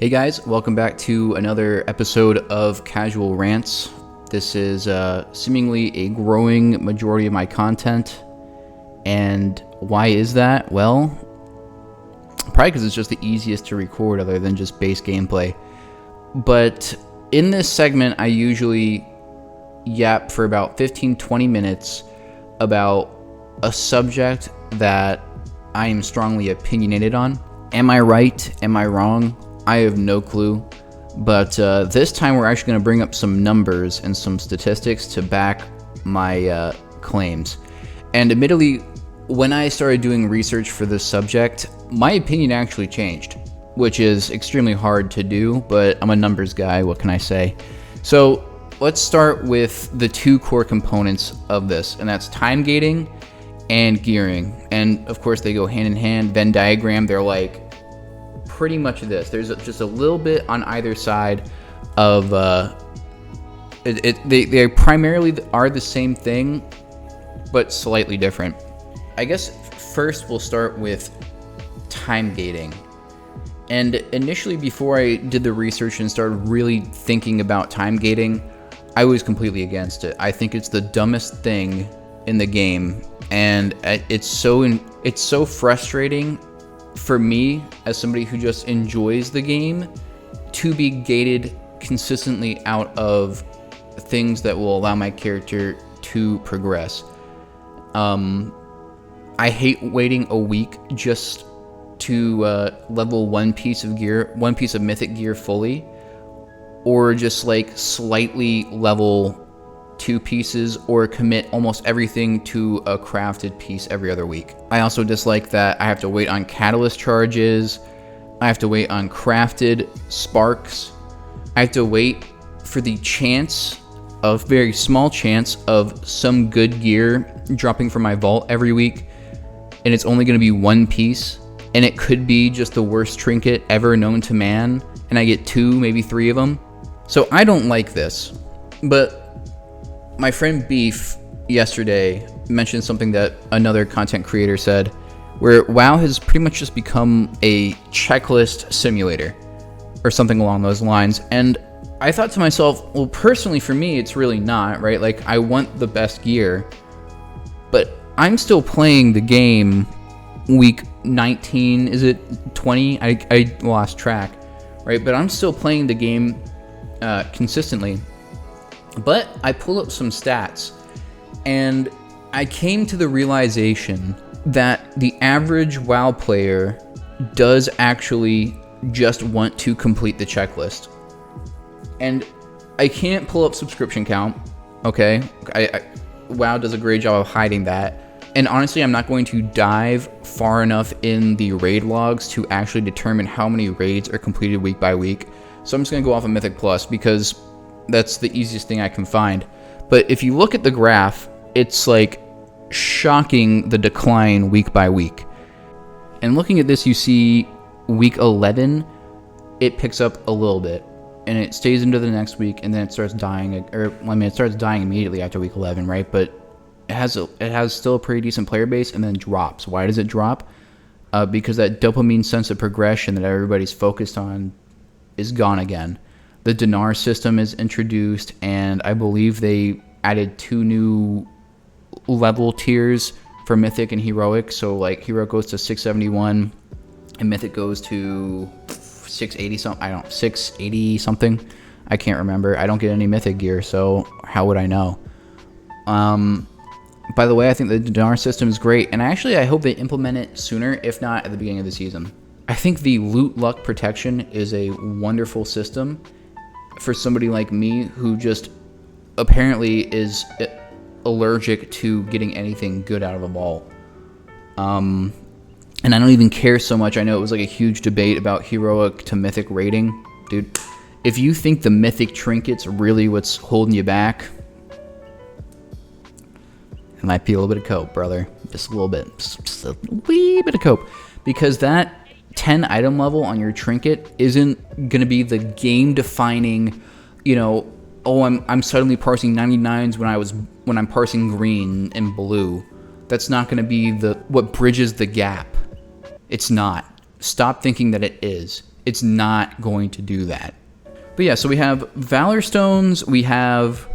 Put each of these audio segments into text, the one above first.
Hey guys, welcome back to another episode of Casual Rants. This is seemingly a growing majority of my content. And why is that? Well, probably because it's just the easiest to record other than just base gameplay. But in this segment, I usually yap for about 15-20 minutes about a subject that I am strongly opinionated on. Am I right? Am I wrong? I have no clue. But this time we're actually going to bring up some numbers and some statistics to back my claims. And admittedly, when I started doing research for this subject, my opinion actually changed, which is extremely hard to do, but I'm a numbers guy, what can I say? So let's start with the two core components of this, and that's time gating and gearing. And of course they go hand in hand. Venn diagram, they're like pretty much this. There's just a little bit on either side of they primarily are the same thing, but slightly different. I guess first we'll start with time gating. And initially, before I did the research and started really thinking about time gating, I was completely against it. I think it's the dumbest thing in the game, and it's so frustrating for me as somebody who just enjoys the game to be gated consistently out of things that will allow my character to progress. I hate waiting a week just to level one piece of mythic gear fully, or just like slightly level two pieces, or commit almost everything to a crafted piece every other week. I also dislike that I have to wait on catalyst charges, I have to wait on crafted sparks, I have to wait for the chance, a very small chance, of some good gear dropping from my vault every week, and it's only going to be one piece, and it could be just the worst trinket ever known to man, and I get 2, maybe 3 of them. So I don't like this. But my friend Beef yesterday mentioned something that another content creator said, where WoW has pretty much just become a checklist simulator or something along those lines. And I thought to myself, well, personally for me, it's really not, right? Like, I want the best gear, but I'm still playing the game week 19, is it 20? I lost track, right? But I'm still playing the game consistently. But I pulled up some stats, and I came to the realization that the average WoW player does actually just want to complete the checklist. And I can't pull up subscription count, okay? WoW does a great job of hiding that. And honestly, I'm not going to dive far enough in the raid logs to actually determine how many raids are completed week by week. So I'm just going to go off of Mythic Plus because that's the easiest thing I can find. But if you look at the graph, it's like shocking, the decline week by week. And looking at this, you see week 11, it picks up a little bit, and it stays into the next week, and then it starts dying. It starts dying immediately after week 11, right? But it has still a pretty decent player base, and then drops. Why does it drop? Because that dopamine sense of progression that everybody's focused on is gone again. The dinar system is introduced, and I believe they added 2 new level tiers for Mythic and Heroic. So like Heroic goes to 671, and Mythic goes to 680 something. 680 something. I can't remember. I don't get any Mythic gear, so how would I know? By the way, I think the dinar system is great, and I hope they implement it sooner, if not at the beginning of the season. I think the loot luck protection is a wonderful system for somebody like me who just apparently is allergic to getting anything good out of a vault. And I don't even care so much. I know it was like a huge debate about Heroic to Mythic rating. Dude, if you think the Mythic trinket's really what's holding you back, it might be a little bit of cope, brother. Just a little bit. Just a wee bit of cope. Because that 10 item level on your trinket isn't going to be the game defining, I'm suddenly parsing 99s when I'm parsing green and blue. That's not going to be what bridges the gap. It's not. Stop thinking that it is. It's not going to do that. But yeah, so we have Valor Stones, we have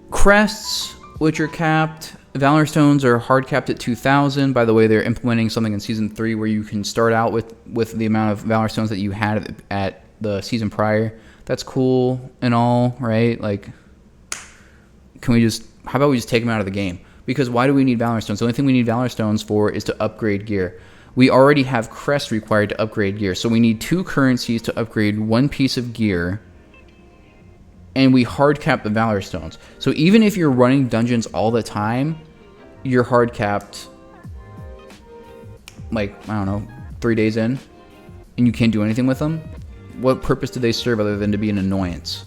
Crests, which are capped. Valor Stones are hard capped at 2,000. By the way, they're implementing something in Season 3 where you can start out with the amount of Valor Stones that you had at the season prior. That's cool and all, right? Like, how about we just take them out of the game? Because why do we need Valor Stones? The only thing we need Valor Stones for is to upgrade gear. We already have Crest required to upgrade gear, so we need 2 currencies to upgrade 1 piece of gear, and we hard cap the Valor Stones. So even if you're running dungeons all the time, you're hard capped, like, I don't know, 3 days in, and you can't do anything with them. What purpose do they serve other than to be an annoyance?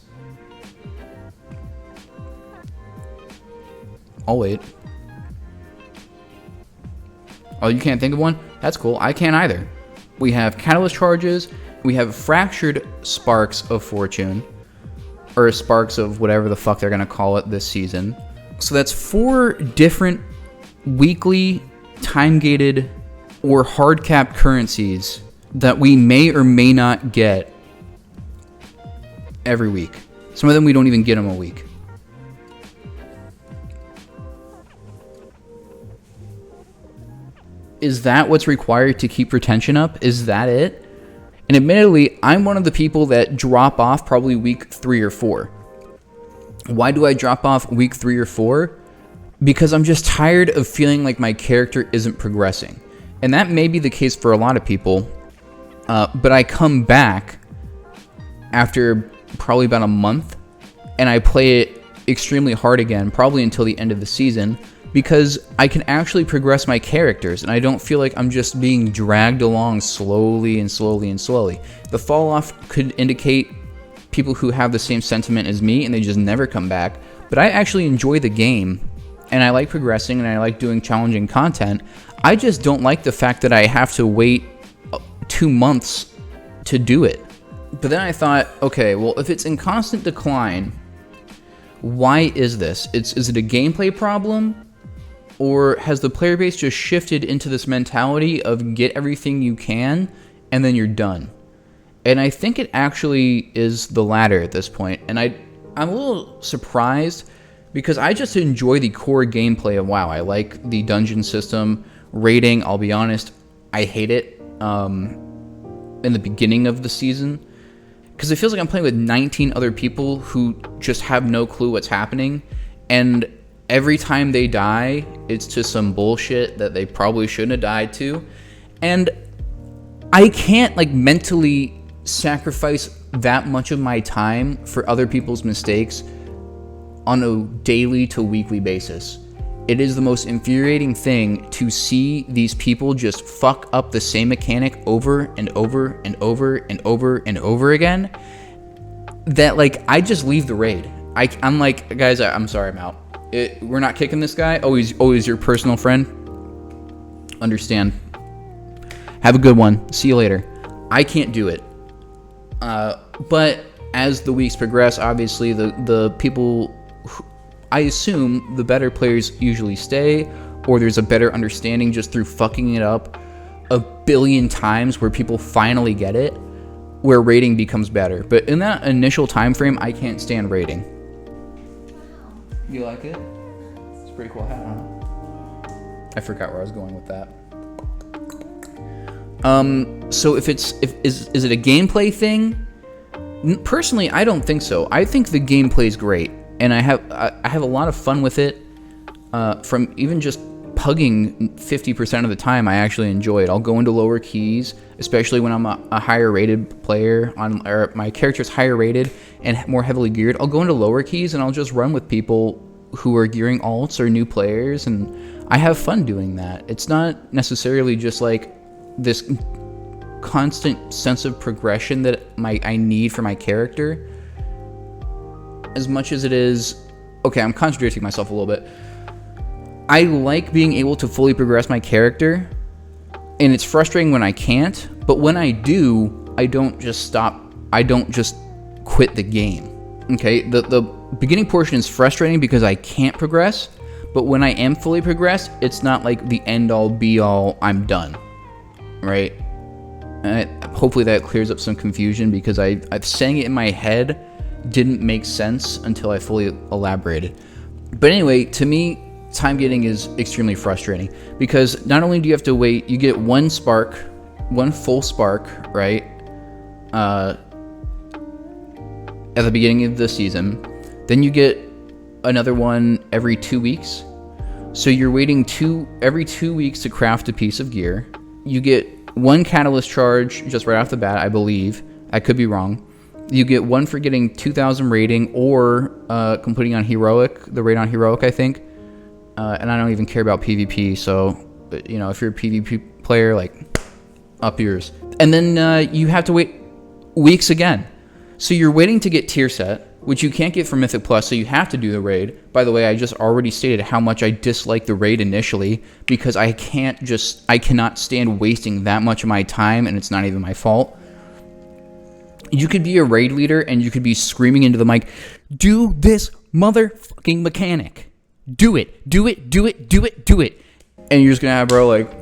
I'll wait. Oh, you can't think of one? That's cool. I can't either. We have Catalyst Charges. We have Fractured Sparks of Fortune. Or Sparks of whatever the fuck they're going to call it this season. So that's 4 different weekly, time-gated, or hard-capped currencies that we may or may not get every week. Some of them we don't even get them a week. Is that what's required to keep retention up? Is that it? And admittedly, I'm one of the people that drop off probably week 3 or 4. Why do I drop off week 3 or 4? Because I'm just tired of feeling like my character isn't progressing. And that may be the case for a lot of people. But I come back after probably about a month, and I play it extremely hard again, probably until the end of the season, because I can actually progress my characters, and I don't feel like I'm just being dragged along slowly and slowly and slowly. The fall off could indicate people who have the same sentiment as me, and they just never come back. But I actually enjoy the game, and I like progressing, and I like doing challenging content. I just don't like the fact that I have to wait 2 months to do it. But then I thought, okay, well, if it's in constant decline, why is this? Is it a gameplay problem? Or has the player base just shifted into this mentality of get everything you can and then you're done? And I think it actually is the latter at this point. And I'm a little surprised because I just enjoy the core gameplay of WoW. I like the dungeon system. Raiding, I'll be honest, I hate it in the beginning of the season. Because it feels like I'm playing with 19 other people who just have no clue what's happening. And every time they die, it's to some bullshit that they probably shouldn't have died to. And I can't, like, mentally sacrifice that much of my time for other people's mistakes on a daily to weekly basis. It is the most infuriating thing to see these people just fuck up the same mechanic over and over and over and over and over again, that, like, I just leave the raid. I'm like, guys, I'm sorry, I'm out. We're not kicking this guy. Oh, he's your personal friend. Understand. Have a good one. See you later. I can't do it. But as the weeks progress, obviously the people, I assume the better players usually stay, or there's a better understanding just through fucking it up a billion times where people finally get it, where rating becomes better. But in that initial time frame, I can't stand rating. You like it? It's a pretty cool hat, huh? I forgot where I was going with that. So is it a gameplay thing? Personally, I don't think so. I think the gameplay is great, and I have a lot of fun with it. From even just pugging 50% of the time, I actually enjoy it. I'll go into lower keys, especially when I'm a higher rated player, or my character's higher rated and more heavily geared. I'll go into lower keys and I'll just run with people who are gearing alts or new players, and I have fun doing that. It's not necessarily just like this constant sense of progression that I need for my character, as much as it is, okay, I'm contradicting myself a little bit. I like being able to fully progress my character, and it's frustrating when I can't, but when I do, I don't just stop, I don't just quit the game. Okay, the beginning portion is frustrating because I can't progress, but when I am fully progressed, it's not like the end all be all, I'm done, right? hopefully that clears up some confusion, because I've saying it in my head didn't make sense until I fully elaborated. But anyway, to me, time gating is extremely frustrating, because not only do you have to wait, you get one full spark, right? At the beginning of the season. Then you get another one every 2 weeks. So you're waiting every 2 weeks to craft a piece of gear. You get one catalyst charge just right off the bat, I believe. I could be wrong. You get one for getting 2,000 rating, or completing on Heroic, the raid on Heroic, I think. And I don't even care about PvP, so, you know, if you're a PvP player, like, up yours. And then you have to wait weeks again. So you're waiting to get tier set, which you can't get from Mythic Plus, so you have to do the raid. By the way, I just already stated how much I dislike the raid initially, because I cannot stand wasting that much of my time, and it's not even my fault. You could be a raid leader, and you could be screaming into the mic, do this motherfucking mechanic. Do it, do it, do it, do it, do it. And you're just gonna have bro like,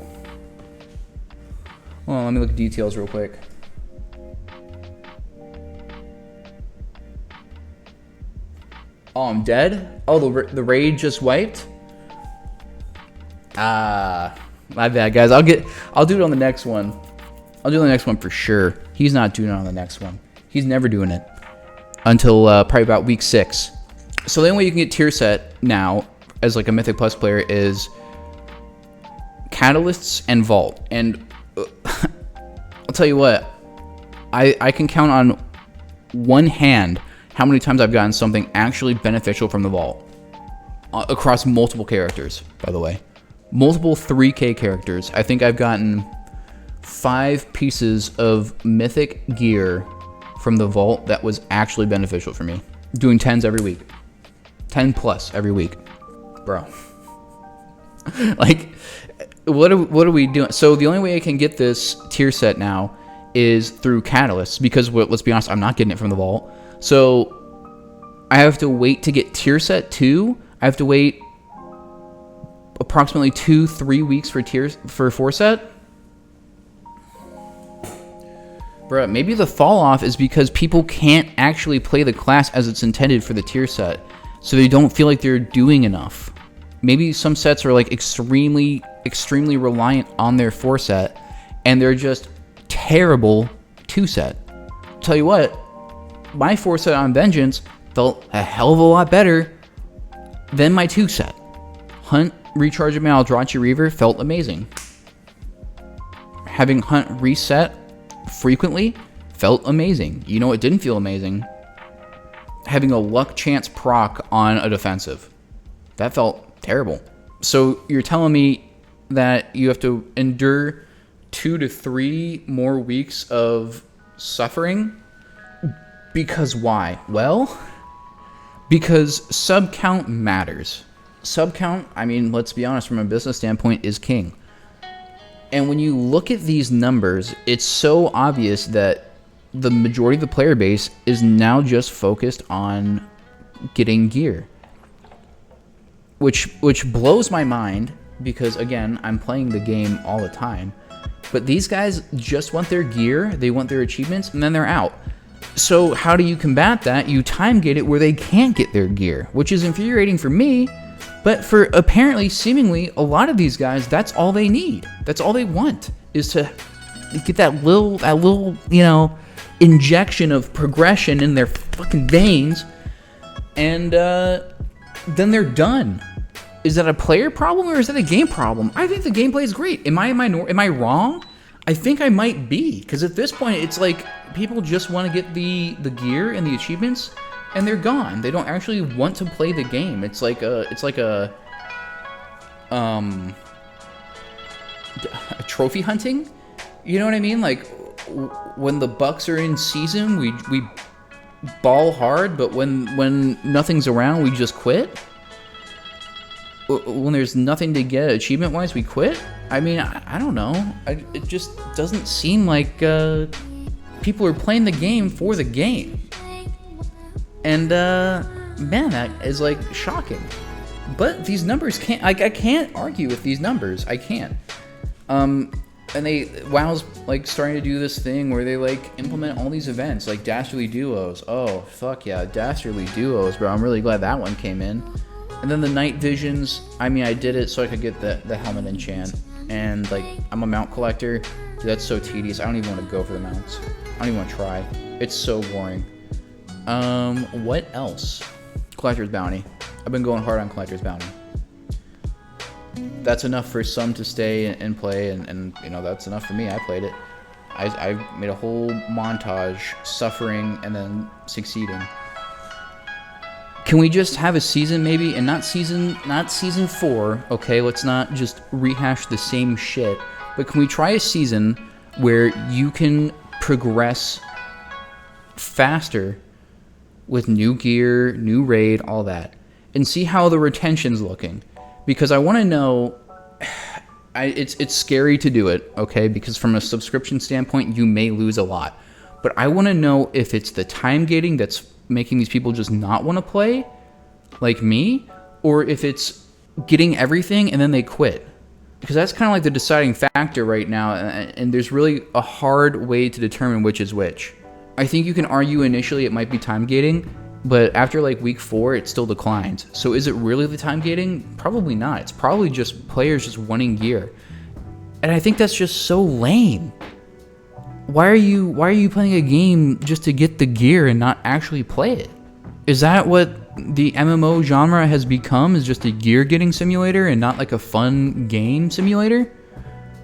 well, let me look at details real quick. Oh, I'm dead? Oh, the raid just wiped? My bad, guys. I'll do it on the next one. I'll do it on the next one for sure. He's not doing it on the next one. He's never doing it until probably about week 6. So the only way you can get tier set now as like a Mythic Plus player is Catalysts and Vault. And I'll tell you what, I can count on one hand how many times I've gotten something actually beneficial from the Vault. Across multiple characters, by the way. Multiple 3K characters. I think I've gotten 5 pieces of mythic gear from the Vault that was actually beneficial for me. Doing 10s every week. 10 plus every week. Bro. Like, what are we doing? So the only way I can get this tier set now is through Catalysts, because let's be honest, I'm not getting it from the Vault. So I have to wait to get tier set 2. I have to wait approximately 2-3 weeks for 4 set. Bruh, maybe the fall off is because people can't actually play the class as it's intended for the tier set, so they don't feel like they're doing enough. Maybe some sets are like extremely reliant on their 4 set, and they're just terrible 2 set. Tell you what, my 4 set on Vengeance felt a hell of a lot better than my 2 set. Hunt, Recharge of Maldrachi Reaver felt amazing. Having Hunt reset frequently felt amazing. You know, it didn't feel amazing. Having a luck chance proc on a defensive. That felt terrible. So you're telling me that you have to endure 2 to 3 more weeks of suffering? Because why? Well, because sub count matters. Sub count, I mean, let's be honest, from a business standpoint, is king. And when you look at these numbers, it's so obvious that the majority of the player base is now just focused on getting gear. Which blows my mind, because again, I'm playing the game all the time. But these guys just want their gear, they want their achievements, and then they're out. So how do you combat that? You time gate it where they can't get their gear, which is infuriating for me. But for apparently, seemingly, a lot of these guys, that's all they need. That's all they want, is to get that little, you know, injection of progression in their fucking veins, and then they're done. Is that a player problem or is that a game problem? I think the gameplay is great. Am I wrong? I think I might be, because at this point, it's like people just want to get the gear and the achievements, and they're gone. They don't actually want to play the game. It's like a trophy hunting. You know what I mean? Like when the Bucks are in season, we ball hard, but when nothing's around, we just quit. When there's nothing to get achievement wise, we quit. I mean, I don't know. It just doesn't seem like people are playing the game for the game. And man, that is like shocking. But these numbers can't, I can't argue with these numbers. I can't. And WoW's like starting to do this thing where they like implement all these events like Dastardly Duos. Oh fuck yeah, Dastardly Duos, bro. I'm really glad that one came in. And then the night visions. I mean, I did it so I could get the helmet enchant. And like, I'm a mount collector. Dude, that's so tedious. I don't even want to go for the mounts. I don't even want to try. It's so boring. What else? Collector's Bounty. I've been going hard on Collector's Bounty. That's enough for some to stay and play, and you know, that's enough for me. I played it. I made a whole montage, suffering and then succeeding. Can we just have a season maybe, and not season 4, okay? Let's not just rehash the same shit, but can we try a season where you can progress faster with new gear, new raid, all that, and see how the retention's looking? Because I want to know, it's scary to do it, okay? Because from a subscription standpoint, you may lose a lot. But I want to know if it's the time gating that's making these people just not want to play, like me, or if it's getting everything and then they quit. Because that's kind of like the deciding factor right now, and there's really a hard way to determine which is which. I think you can argue initially it might be time gating, but after like week 4, it still declines. So is it really the time gating? Probably not. It's probably just players just wanting gear. And I think that's just so lame. Why are you playing a game just to get the gear and not actually play it? Is that what the MMO genre has become, is just a gear getting simulator and not like a fun game simulator?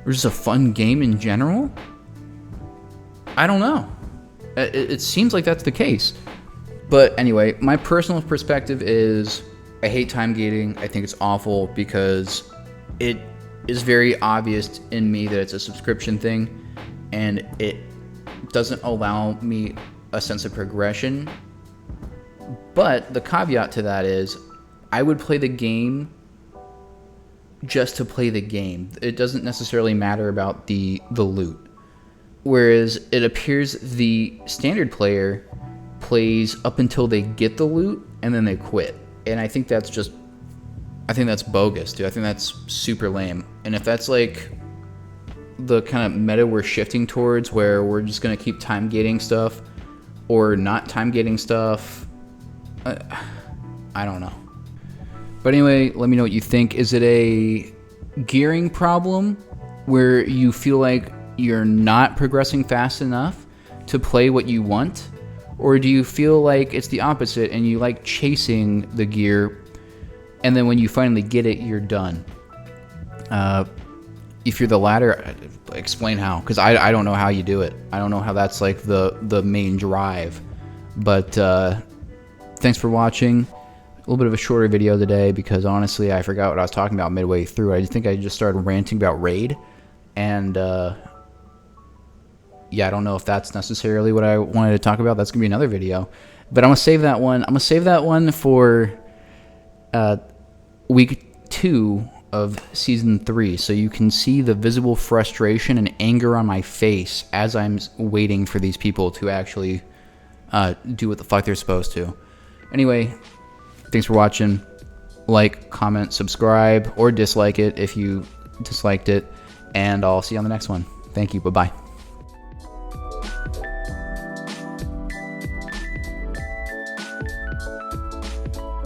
Or just a fun game in general? I don't know. It seems like that's the case. But anyway, my personal perspective is I hate time gating. I think it's awful because it is very obvious in me that it's a subscription thing, and it doesn't allow me a sense of progression. But the caveat to that is I would play the game just to play the game. It doesn't necessarily matter about the loot. Whereas it appears the standard player plays up until they get the loot and then they quit. And I think that's bogus, dude. I think that's super lame. And if that's like the kind of meta we're shifting towards, where we're just going to keep time gating stuff or not time gating stuff, I don't know. But anyway, let me know what you think. Is it a gearing problem where you feel like you're not progressing fast enough to play what you want? Or do you feel like it's the opposite and you like chasing the gear, and then when you finally get it, you're done? If you're the latter, explain how, because I don't know how you do it. I don't know how that's like the main drive. But thanks for watching. A little bit of a shorter video today because honestly I forgot what I was talking about midway through. I think I just started ranting about raid, and yeah, I don't know if that's necessarily what I wanted to talk about. That's gonna be another video, but I'm gonna save that one. I'm gonna save that one for week 2 of season 3, so you can see the visible frustration and anger on my face as I'm waiting for these people to actually do what the fuck they're supposed to. Anyway, thanks for watching. Like, comment, subscribe, or dislike it if you disliked it, and I'll see you on the next one. Thank you. Bye-bye.